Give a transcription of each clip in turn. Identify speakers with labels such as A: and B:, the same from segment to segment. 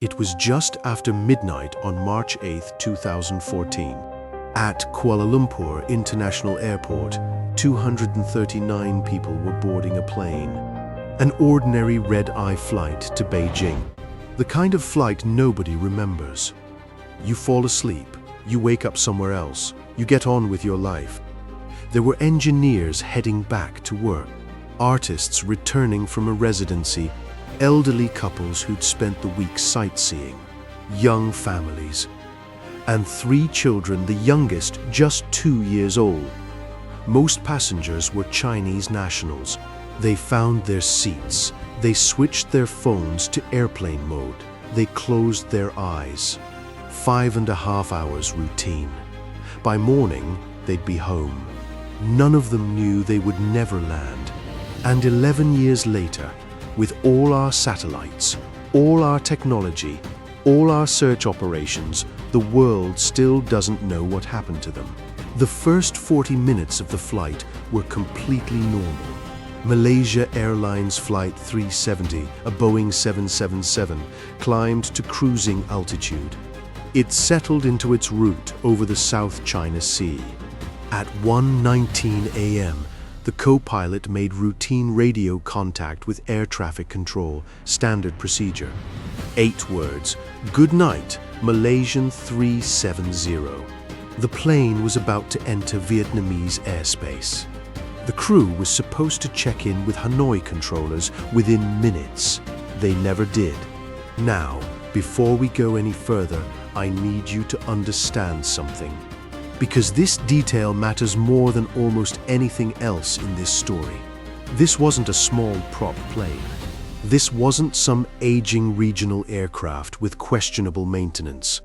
A: It was just after midnight on March 8, 2014. At Kuala Lumpur International Airport, 239 people were boarding a plane. An ordinary red-eye flight to Beijing. The kind of flight nobody remembers. You fall asleep, you wake up somewhere else, you get on with your life. There were engineers heading back to work, artists returning from a residency, elderly couples who'd spent the week sightseeing, young families, and 3 children, the youngest just 2 years old. Most passengers were Chinese nationals. They found their seats. They switched their phones to airplane mode. They closed their eyes. 5.5 hours routine. By morning, they'd be home. None of them knew they would never land. And 11 years later, with all our satellites, all our technology, all our search operations, the world still doesn't know what happened to them. The first 40 minutes of the flight were completely normal. Malaysia Airlines Flight 370, a Boeing 777, climbed to cruising altitude. It settled into its route over the South China Sea. At 1:19 a.m., the co-pilot made routine radio contact with air traffic control, standard procedure. 8 words, "Good night, Malaysian 370. The plane was about to enter Vietnamese airspace. The crew was supposed to check in with Hanoi controllers within minutes. They never did. Now, before we go any further, I need you to understand something. Because this detail matters more than almost anything else in this story. This wasn't a small prop plane. This wasn't some aging regional aircraft with questionable maintenance.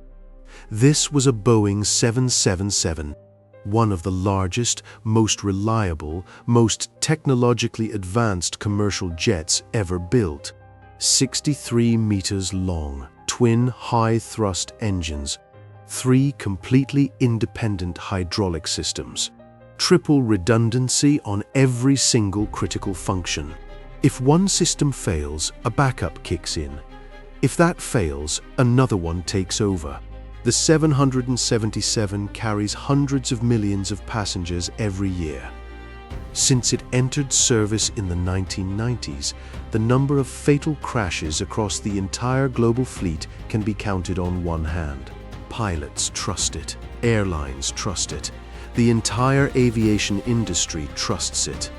A: This was a Boeing 777, one of the largest, most reliable, most technologically advanced commercial jets ever built. 63 meters long, twin high-thrust engines, 3 completely independent hydraulic systems, triple redundancy on every single critical function. If one system fails, a backup kicks in. If that fails, another one takes over. The 777 carries hundreds of millions of passengers every year. Since it entered service in the 1990s, the number of fatal crashes across the entire global fleet can be counted on one hand. Pilots trust it. Airlines trust it. The entire aviation industry trusts it.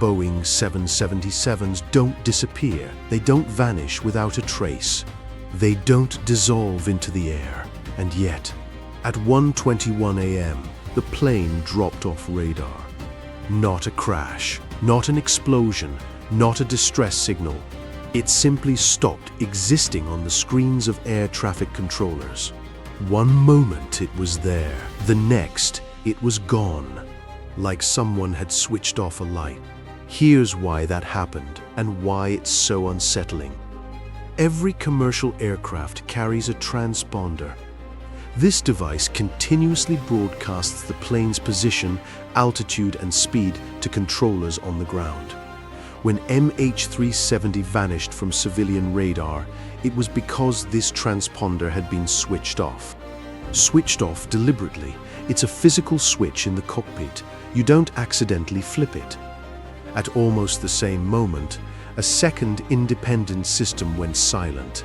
A: Boeing 777s don't disappear. They don't vanish without a trace. They don't dissolve into the air. And yet, at 1:21 a.m., the plane dropped off radar. Not a crash, not an explosion, not a distress signal. It simply stopped existing on the screens of air traffic controllers. One moment it was there, the next it was gone, like someone had switched off a light. Here's why that happened and why it's so unsettling. Every commercial aircraft carries a transponder. This device continuously broadcasts the plane's position, altitude, and speed to controllers on the ground. When MH370 vanished from civilian radar, it was because this transponder had been switched off. Switched off deliberately. It's a physical switch in the cockpit. You don't accidentally flip it. At almost the same moment, a second independent system went silent.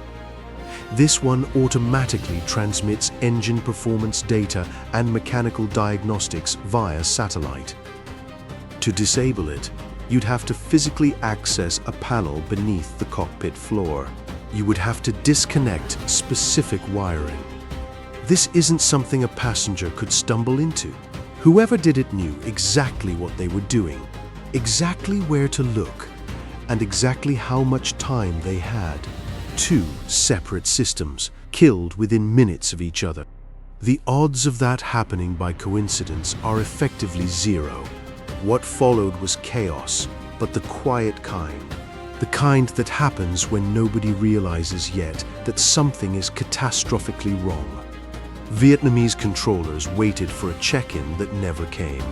A: This one automatically transmits engine performance data and mechanical diagnostics via satellite. To disable it, you'd have to physically access a panel beneath the cockpit floor. You would have to disconnect specific wiring. This isn't something a passenger could stumble into. Whoever did it knew exactly what they were doing, exactly where to look, and exactly how much time they had. 2 separate systems, killed within minutes of each other. The odds of that happening by coincidence are effectively 0. What followed was chaos, but the quiet kind. The kind that happens when nobody realizes yet that something is catastrophically wrong. Vietnamese controllers waited for a check-in that never came.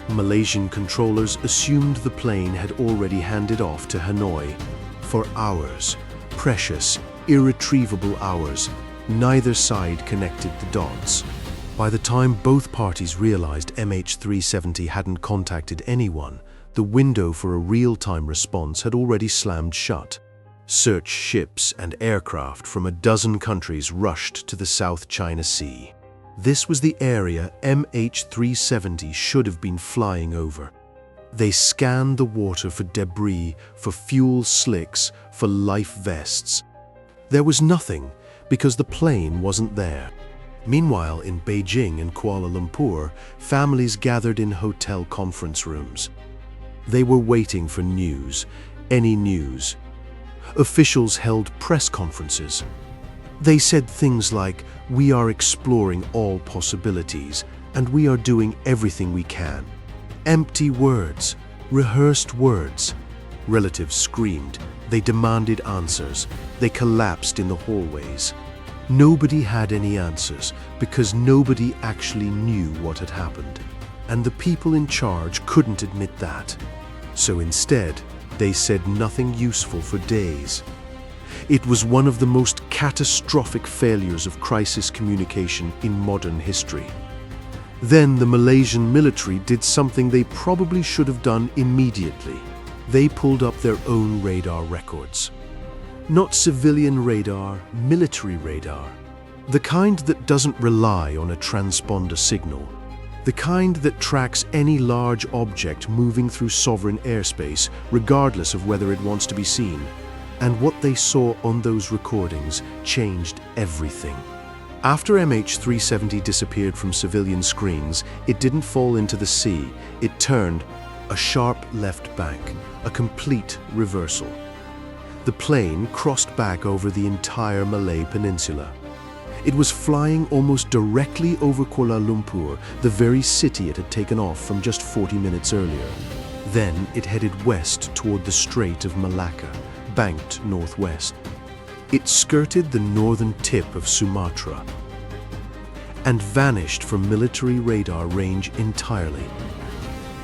A: Malaysian controllers assumed the plane had already handed off to Hanoi. For hours, precious, irretrievable hours. Neither side connected the dots. By the time both parties realized MH370 hadn't contacted anyone, the window for a real-time response had already slammed shut. Search ships and aircraft from a dozen countries rushed to the South China Sea. This was the area MH370 should have been flying over. They scanned the water for debris, for fuel slicks, for life vests. There was nothing, because the plane wasn't there. Meanwhile, in Beijing and Kuala Lumpur, families gathered in hotel conference rooms. They were waiting for news, any news. Officials held press conferences. They said things like, "We are exploring all possibilities, and we are doing everything we can." Empty words, rehearsed words. Relatives screamed. They demanded answers. They collapsed in the hallways. Nobody had any answers because nobody actually knew what had happened. And the people in charge couldn't admit that. So instead, they said nothing useful for days. It was one of the most catastrophic failures of crisis communication in modern history. Then the Malaysian military did something they probably should have done immediately. They pulled up their own radar records. Not civilian radar, military radar. The kind that doesn't rely on a transponder signal. The kind that tracks any large object moving through sovereign airspace, regardless of whether it wants to be seen. And what they saw on those recordings changed everything. After MH370 disappeared from civilian screens, it didn't fall into the sea. It turned a sharp left bank, a complete reversal. The plane crossed back over the entire Malay Peninsula. It was flying almost directly over Kuala Lumpur, the very city it had taken off from just 40 minutes earlier. Then it headed west toward the Strait of Malacca, banked northwest. It skirted the northern tip of Sumatra and vanished from military radar range entirely.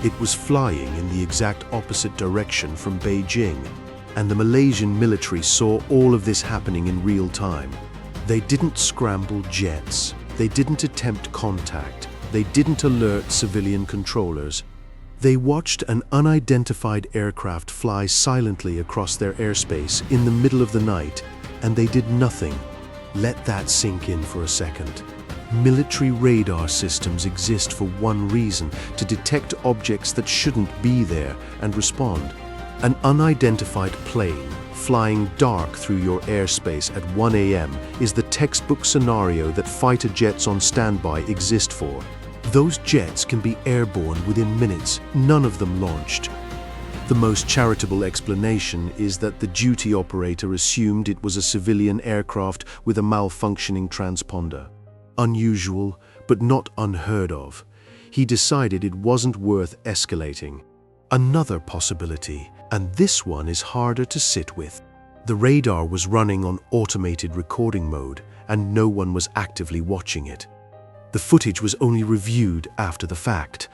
A: It was flying in the exact opposite direction from Beijing, and the Malaysian military saw all of this happening in real time. They didn't scramble jets. They didn't attempt contact. They didn't alert civilian controllers. They watched an unidentified aircraft fly silently across their airspace in the middle of the night, and they did nothing. Let that sink in for a second. Military radar systems exist for one reason: to detect objects that shouldn't be there and respond. An unidentified plane flying dark through your airspace at 1 a.m. is the textbook scenario that fighter jets on standby exist for. Those jets can be airborne within minutes, none of them launched. The most charitable explanation is that the duty operator assumed it was a civilian aircraft with a malfunctioning transponder. Unusual, but not unheard of. He decided it wasn't worth escalating. Another possibility, and this one is harder to sit with. The radar was running on automated recording mode, and no one was actively watching it. The footage was only reviewed after the fact.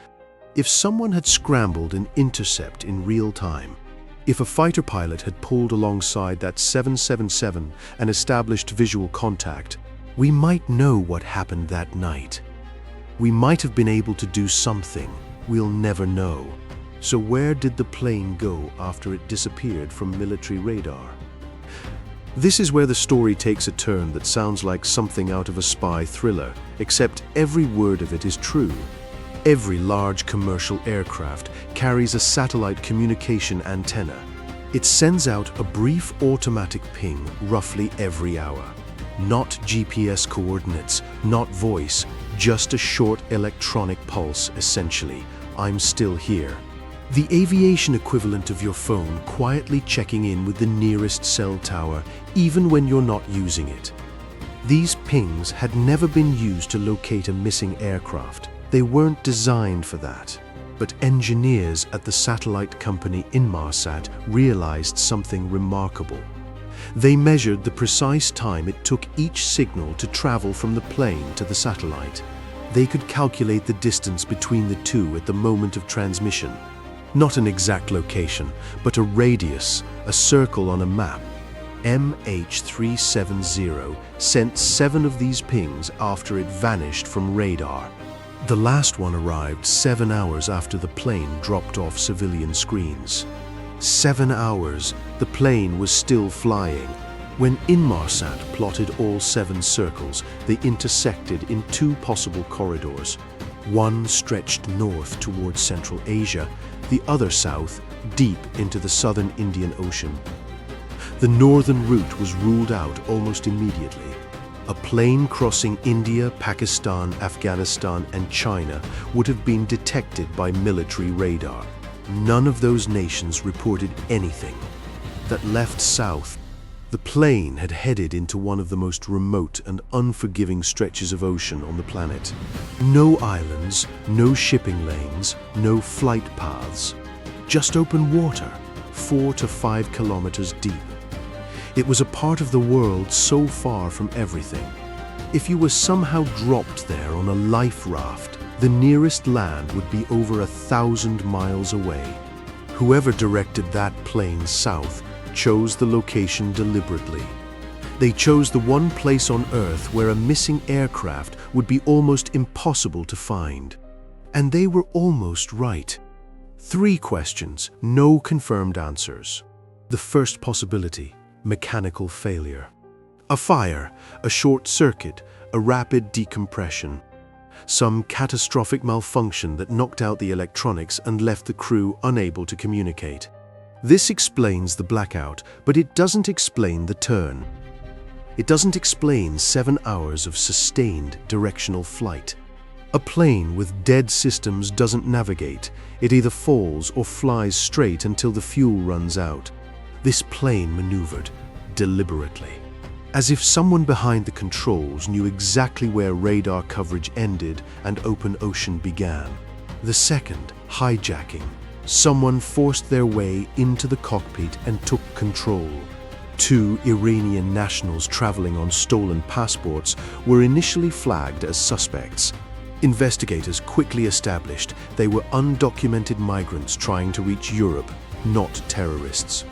A: If someone had scrambled an intercept in real time, if a fighter pilot had pulled alongside that 777 and established visual contact, we might know what happened that night. We might have been able to do something. We'll never know. So where did the plane go after it disappeared from military radar? This is where the story takes a turn that sounds like something out of a spy thriller, except every word of it is true. Every large commercial aircraft carries a satellite communication antenna. It sends out a brief automatic ping roughly every hour. Not GPS coordinates, not voice, just a short electronic pulse, essentially. I'm still here. The aviation equivalent of your phone quietly checking in with the nearest cell tower, even when you're not using it. These pings had never been used to locate a missing aircraft. They weren't designed for that. But engineers at the satellite company Inmarsat realized something remarkable. They measured the precise time it took each signal to travel from the plane to the satellite. They could calculate the distance between the two at the moment of transmission. Not an exact location, but a radius, a circle on a map. MH370 sent 7 of these pings after it vanished from radar. The last one arrived 7 hours after the plane dropped off civilian screens. 7 hours, the plane was still flying. When Inmarsat plotted all 7 circles, they intersected in 2 possible corridors. One stretched north towards Central Asia, the other south, deep into the southern Indian Ocean. The northern route was ruled out almost immediately. A plane crossing India, Pakistan, Afghanistan, and China would have been detected by military radar. None of those nations reported anything. That left south, the plane had headed into one of the most remote and unforgiving stretches of ocean on the planet. No islands, no shipping lanes, no flight paths. Just open water, 4 to 5 kilometers deep. It was a part of the world so far from everything. If you were somehow dropped there on a life raft, the nearest land would be over 1,000 miles away. Whoever directed that plane south chose the location deliberately. They chose the one place on Earth where a missing aircraft would be almost impossible to find. And they were almost right. 3 questions, no confirmed answers. The first possibility: mechanical failure. A fire, a short circuit, a rapid decompression. Some catastrophic malfunction that knocked out the electronics and left the crew unable to communicate. This explains the blackout, but it doesn't explain the turn. It doesn't explain 7 hours of sustained directional flight. A plane with dead systems doesn't navigate. It either falls or flies straight until the fuel runs out. This plane maneuvered deliberately, as if someone behind the controls knew exactly where radar coverage ended and open ocean began. The second, hijacking. Someone forced their way into the cockpit and took control. 2 Iranian nationals traveling on stolen passports were initially flagged as suspects. Investigators quickly established they were undocumented migrants trying to reach Europe, not terrorists.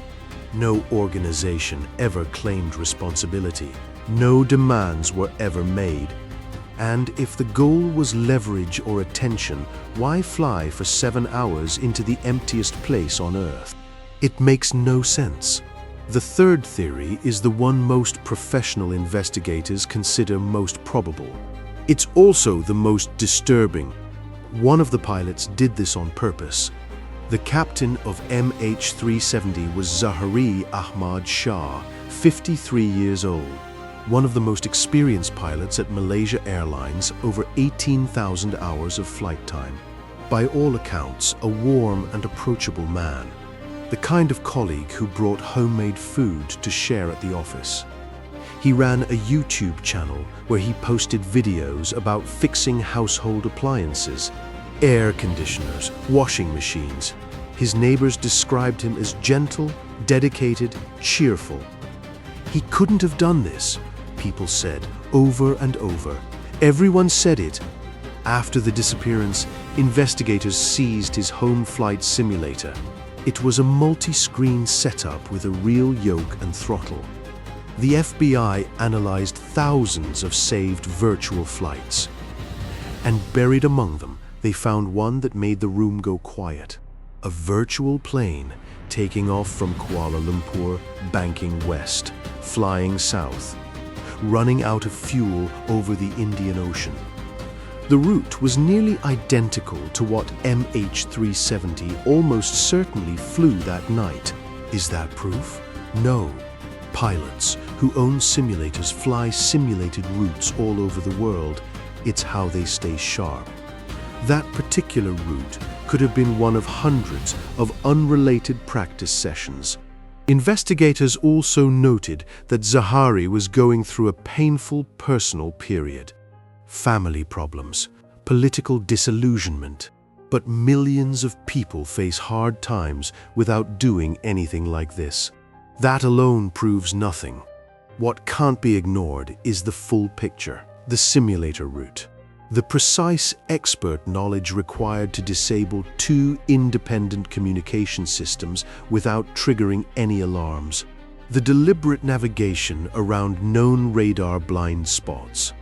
A: No organization ever claimed responsibility. No demands were ever made. And if the goal was leverage or attention, why fly for 7 hours into the emptiest place on Earth? It makes no sense. The third theory is the one most professional investigators consider most probable. It's also the most disturbing. One of the pilots did this on purpose. The captain of MH370 was Zahari Ahmad Shah, 53 years old, one of the most experienced pilots at Malaysia Airlines, over 18,000 hours of flight time. By all accounts, a warm and approachable man, the kind of colleague who brought homemade food to share at the office. He ran a YouTube channel where he posted videos about fixing household appliances, air conditioners, washing machines. His neighbors described him as gentle, dedicated, cheerful. He couldn't have done this, people said, over and over. Everyone said it. After the disappearance, investigators seized his home flight simulator. It was a multi-screen setup with a real yoke and throttle. The FBI analyzed thousands of saved virtual flights. And buried among them, they found one that made the room go quiet. A virtual plane taking off from Kuala Lumpur, banking west, flying south, running out of fuel over the Indian Ocean. The route was nearly identical to what MH370 almost certainly flew that night. Is that proof? No. Pilots who own simulators fly simulated routes all over the world. It's how they stay sharp. That particular route could have been one of hundreds of unrelated practice sessions. Investigators also noted that Zahari was going through a painful personal period. Family problems, political disillusionment. But millions of people face hard times without doing anything like this. That alone proves nothing. What can't be ignored is the full picture, the simulator route. The precise expert knowledge required to disable 2 independent communication systems without triggering any alarms. The deliberate navigation around known radar blind spots.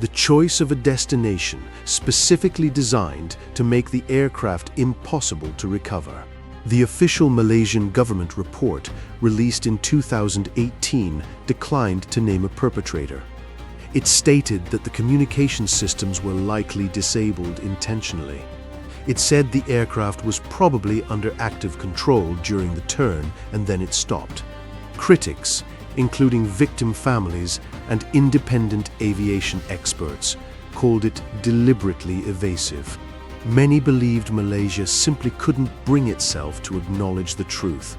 A: The choice of a destination specifically designed to make the aircraft impossible to recover. The official Malaysian government report, released in 2018, declined to name a perpetrator. It stated that the communication systems were likely disabled intentionally. It said the aircraft was probably under active control during the turn and then it stopped. Critics, including victim families and independent aviation experts, called it deliberately evasive. Many believed Malaysia simply couldn't bring itself to acknowledge the truth.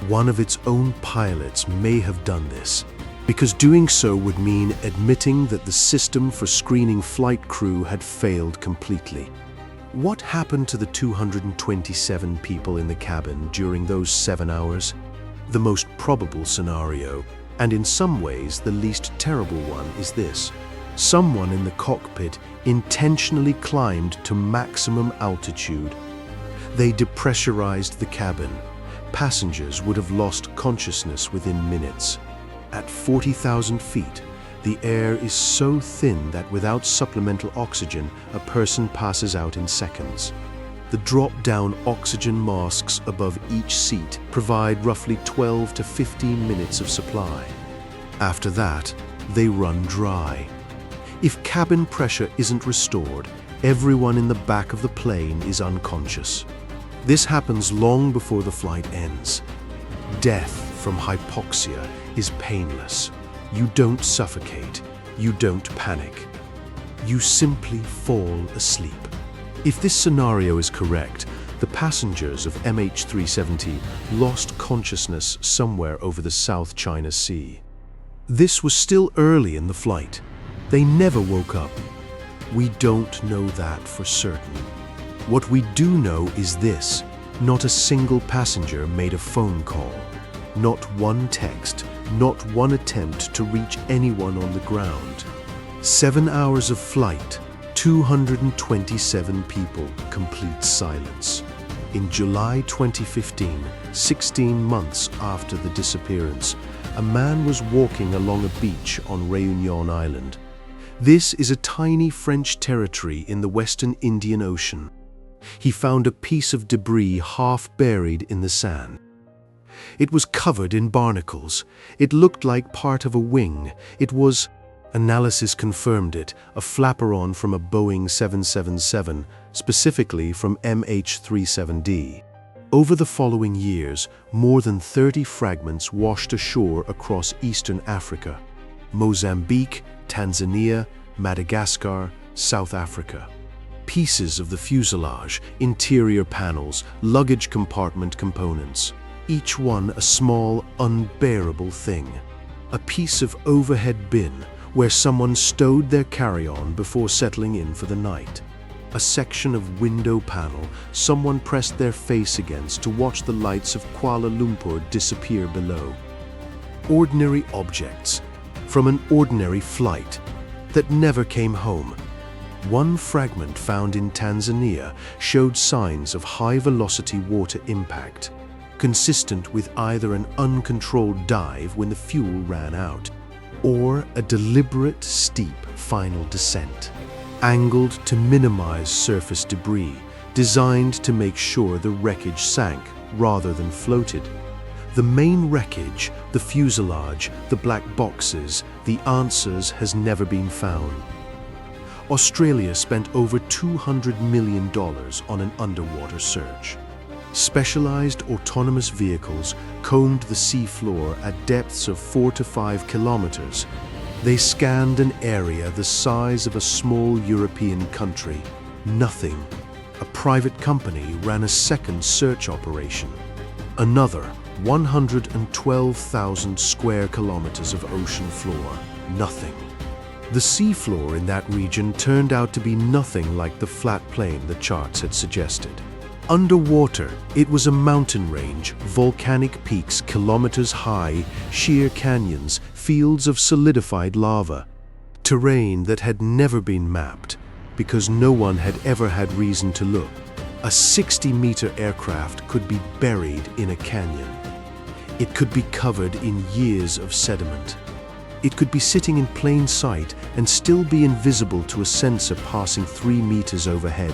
A: One of its own pilots may have done this, because doing so would mean admitting that the system for screening flight crew had failed completely. What happened to the 227 people in the cabin during those 7 hours? The most probable scenario, and in some ways the least terrible one, is this. Someone in the cockpit intentionally climbed to maximum altitude. They depressurized the cabin. Passengers would have lost consciousness within minutes. At 40,000 feet, the air is so thin that without supplemental oxygen, a person passes out in seconds. The drop-down oxygen masks above each seat provide roughly 12 to 15 minutes of supply. After that, they run dry. If cabin pressure isn't restored, everyone in the back of the plane is unconscious. This happens long before the flight ends. Death from hypoxia is painless. You don't suffocate. You don't panic. You simply fall asleep. If this scenario is correct, the passengers of MH370 lost consciousness somewhere over the South China Sea. This was still early in the flight. They never woke up. We don't know that for certain. What we do know is this: not a single passenger made a phone call. Not one text, not one attempt to reach anyone on the ground. 7 hours of flight, 227 people, complete silence. In July 2015, 16 months after the disappearance, a man was walking along a beach on Réunion Island. This is a tiny French territory in the Western Indian Ocean. He found a piece of debris half buried in the sand. It was covered in barnacles. It looked like part of a wing. It was, analysis confirmed it, a flaperon from a Boeing 777, specifically from MH370. Over the following years, more than 30 fragments washed ashore across eastern Africa, Mozambique, Tanzania, Madagascar, South Africa. Pieces of the fuselage, interior panels, luggage compartment components, each one a small, unbearable thing. A piece of overhead bin where someone stowed their carry-on before settling in for the night. A section of window panel someone pressed their face against to watch the lights of Kuala Lumpur disappear below. Ordinary objects from an ordinary flight that never came home. One fragment found in Tanzania showed signs of high-velocity water impact, consistent with either an uncontrolled dive when the fuel ran out, or a deliberate, steep final descent, angled to minimize surface debris, designed to make sure the wreckage sank rather than floated. The main wreckage, the fuselage, the black boxes, the answers has never been found. Australia spent over $200 million on an underwater search. Specialized autonomous vehicles combed the seafloor at depths of 4 to 5 kilometers. They scanned an area the size of a small European country. Nothing. A private company ran a second search operation. Another 112,000 square kilometers of ocean floor. Nothing. The seafloor in that region turned out to be nothing like the flat plain the charts had suggested. Underwater, it was a mountain range, volcanic peaks kilometers high, sheer canyons, fields of solidified lava. Terrain that had never been mapped, because no one had ever had reason to look. A 60-meter aircraft could be buried in a canyon. It could be covered in years of sediment. It could be sitting in plain sight and still be invisible to a sensor passing 3 meters overhead.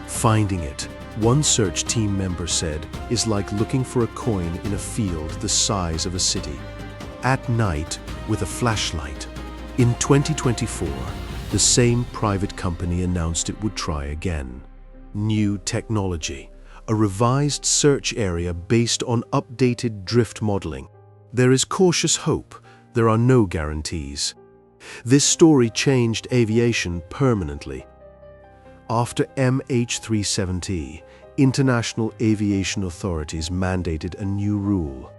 A: Finding it, one search team member said, is like looking for a coin in a field the size of a city. At night, with a flashlight. In 2024, the same private company announced it would try again. New technology, a revised search area based on updated drift modeling. There is cautious hope. There are no guarantees. This story changed aviation permanently. After MH370, international aviation authorities mandated a new rule.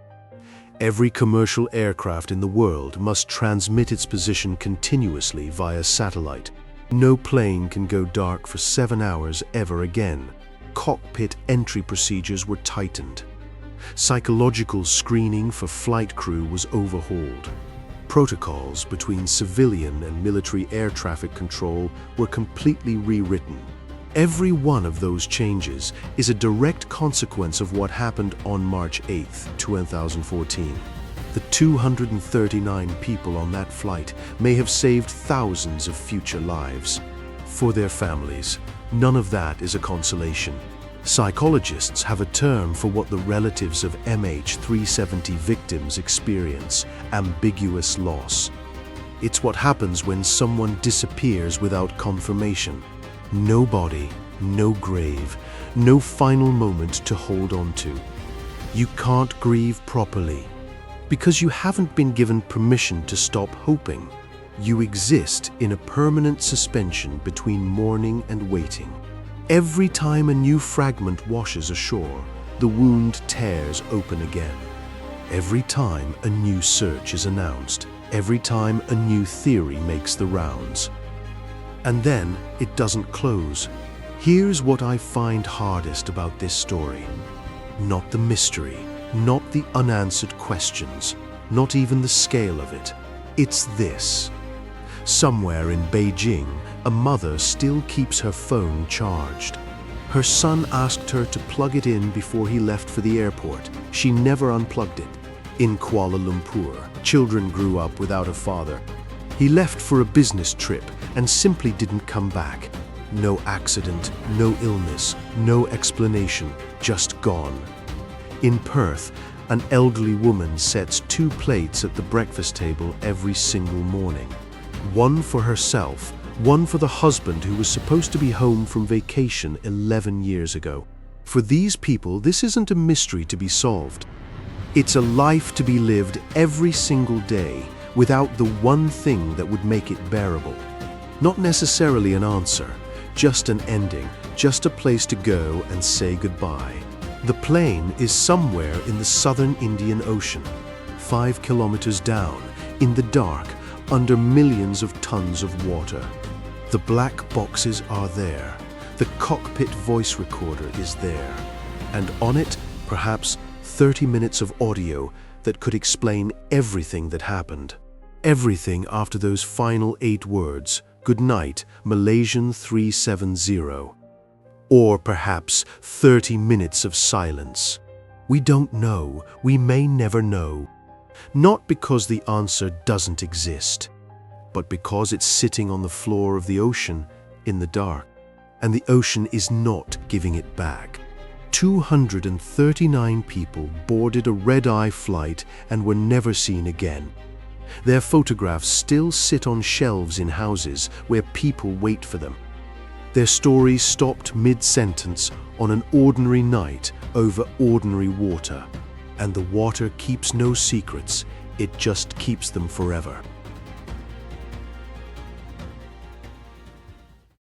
A: Every commercial aircraft in the world must transmit its position continuously via satellite. No plane can go dark for 7 hours ever again. Cockpit entry procedures were tightened. Psychological screening for flight crew was overhauled. Protocols between civilian and military air traffic control were completely rewritten. Every one of those changes is a direct consequence of what happened on March 8, 2014. The 239 people on that flight may have saved thousands of future lives. For their families, none of that is a consolation. Psychologists have a term for what the relatives of MH370 victims experience: ambiguous loss. It's what happens when someone disappears without confirmation. No body, no grave, no final moment to hold on to. You can't grieve properly because you haven't been given permission to stop hoping. You exist in a permanent suspension between mourning and waiting. Every time a new fragment washes ashore, the wound tears open again. Every time a new search is announced, every time a new theory makes the rounds. And then it doesn't close. Here's what I find hardest about this story. Not the mystery, not the unanswered questions, not even the scale of it. It's this. Somewhere in Beijing, a mother still keeps her phone charged. Her son asked her to plug it in before he left for the airport. She never unplugged it. In Kuala Lumpur, children grew up without a father. He left for a business trip and simply didn't come back. No accident, no illness, no explanation, just gone. In Perth, an elderly woman sets 2 plates at the breakfast table every single morning. One for herself, one for the husband who was supposed to be home from vacation 11 years ago. For these people, this isn't a mystery to be solved. It's a life to be lived every single day without the one thing that would make it bearable. Not necessarily an answer, just an ending, just a place to go and say goodbye. The plane is somewhere in the southern Indian Ocean, 5 kilometers down, in the dark, under millions of tons of water. The black boxes are there. The cockpit voice recorder is there. And on it, perhaps 30 minutes of audio that could explain everything that happened. Everything after those final 8 words, "Good night, Malaysian 370. Or perhaps 30 minutes of silence. We don't know. We may never know. Not because the answer doesn't exist, but because it's sitting on the floor of the ocean in the dark, and the ocean is not giving it back. 239 people boarded a red-eye flight and were never seen again. Their photographs still sit on shelves in houses where people wait for them. Their stories stopped mid-sentence on an ordinary night over ordinary water. And the water keeps no secrets, it just keeps them forever.